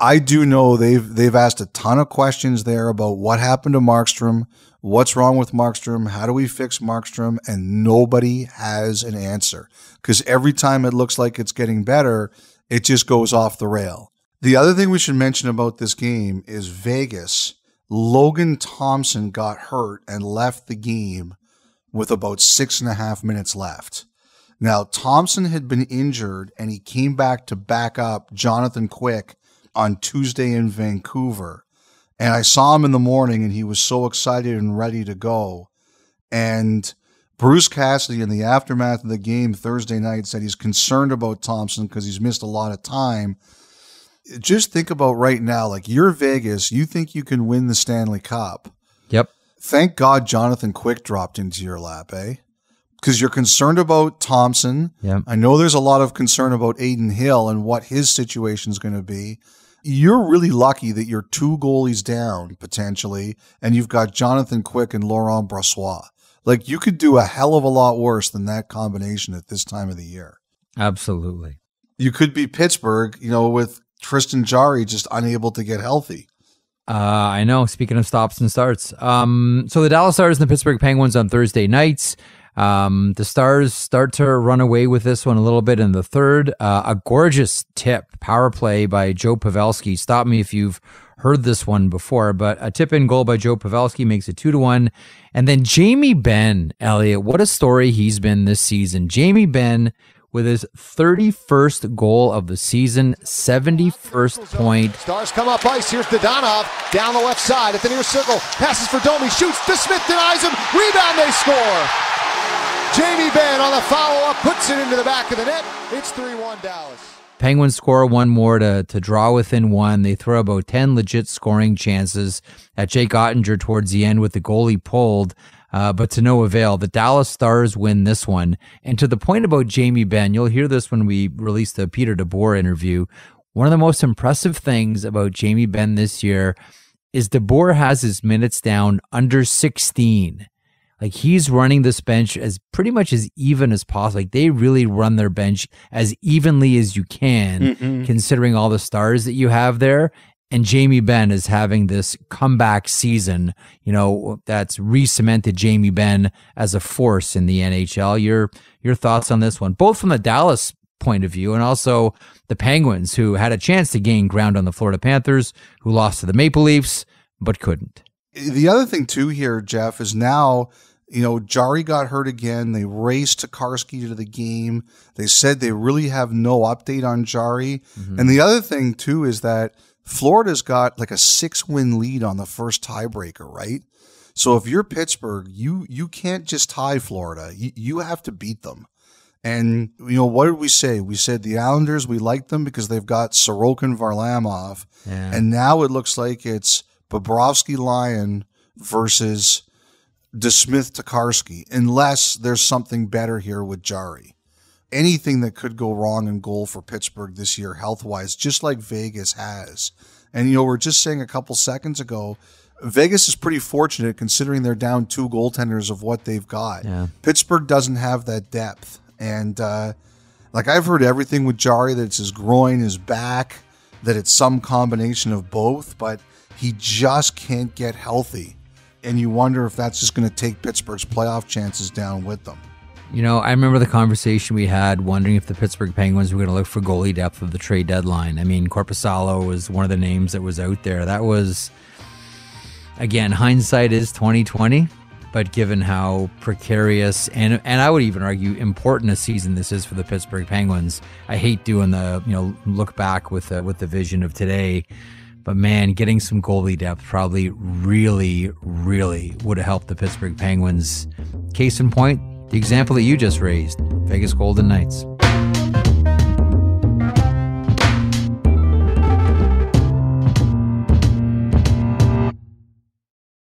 I do know they've asked a ton of questions there about what happened to Markstrom, what's wrong with Markstrom, how do we fix Markstrom, and nobody has an answer. Because every time it looks like it's getting better, it just goes off the rail. The other thing we should mention about this game is Vegas. Logan Thompson got hurt and left the game with about 6.5 minutes left. Now, Thompson had been injured and he came back to back up Jonathan Quick on Tuesday in Vancouver. And I saw him in the morning and he was so excited and ready to go. And Bruce Cassidy, in the aftermath of the game Thursday night, said he's concerned about Thompson because he's missed a lot of time. Just think about right now, like you're Vegas, you think you can win the Stanley Cup. Yep. Thank God Jonathan Quick dropped into your lap, eh? Because you're concerned about Thompson. Yep. I know there's a lot of concern about Aiden Hill and what his situation is going to be. You're really lucky that you're 2 goalies down, potentially, and you've got Jonathan Quick and Laurent Brossoit. Like, you could do a hell of a lot worse than that combination at this time of the year. Absolutely. You could be Pittsburgh, with Tristan Jarry just unable to get healthy. I know. Speaking of stops and starts. So the Dallas Stars and the Pittsburgh Penguins on Thursday nights. The Stars start to run away with this one a little bit in the third. A gorgeous tip, power play by Joe Pavelski. Stop me if you've heard this one before, but a tip-in goal by Joe Pavelski makes it 2-1. And then Jamie Benn, Elliotte, what a story he's been this season. Jamie Benn with his 31st goal of the season, 71st point. Stars come up ice. Here's Dadonov down the left side at the near circle. Passes for Domi. Shoots. DeSmith denies him. Rebound. They score. Jamie Benn on the follow-up puts it into the back of the net. It's 3-1 Dallas. Penguins score one more to draw within one. They throw about 10 legit scoring chances at Jake Ottinger towards the end with the goalie pulled. But to no avail. The Dallas Stars win this one. And to the point about Jamie Benn, you'll hear this when we release the Peter DeBoer interview. One of the most impressive things about Jamie Benn this year is DeBoer has his minutes down under 16. Like, he's running this bench as pretty much as even as possible. Like, they really run their bench as evenly as you can, considering all the stars that you have there. And Jamie Benn is having this comeback season, that's re-cemented Jamie Benn as a force in the NHL. Your thoughts on this one, both from the Dallas point of view and also the Penguins, who had a chance to gain ground on the Florida Panthers, who lost to the Maple Leafs, but couldn't. The other thing, too, here, Jeff, is now, Jari got hurt again. They raced Tokarski to the game. They said they really have no update on Jari. And the other thing, too, is that Florida's got like a 6-win lead on the first tiebreaker, right? So if you're Pittsburgh, you can't just tie Florida. You have to beat them. And, what did we say? We said the Islanders, we like them because they've got Sorokin, Varlamov. Yeah. And now it looks like it's Bobrovsky, Lyon versus DeSmith, Tokarski, unless there's something better here with Jari. Anything that could go wrong in goal for Pittsburgh this year, health-wise, just like Vegas has. And, we're just saying a couple seconds ago, Vegas is pretty fortunate considering they're down 2 goaltenders of what they've got. Yeah. Pittsburgh doesn't have that depth. And, I've heard everything with Jari, that it's his groin, his back, that it's some combination of both, but he just can't get healthy. And you wonder if that's just going to take Pittsburgh's playoff chances down with them. I remember the conversation we had wondering if the Pittsburgh Penguins were going to look for goalie depth of the trade deadline. I mean, Korpisalo was one of the names that was out there. That was, again, hindsight is 2020, but given how precarious and I would even argue important a season this is for the Pittsburgh Penguins, I hate doing the look back with the vision of today. But man, getting some goalie depth probably really, really would have helped the Pittsburgh Penguins. Case in point, the example that you just raised, Vegas Golden Knights.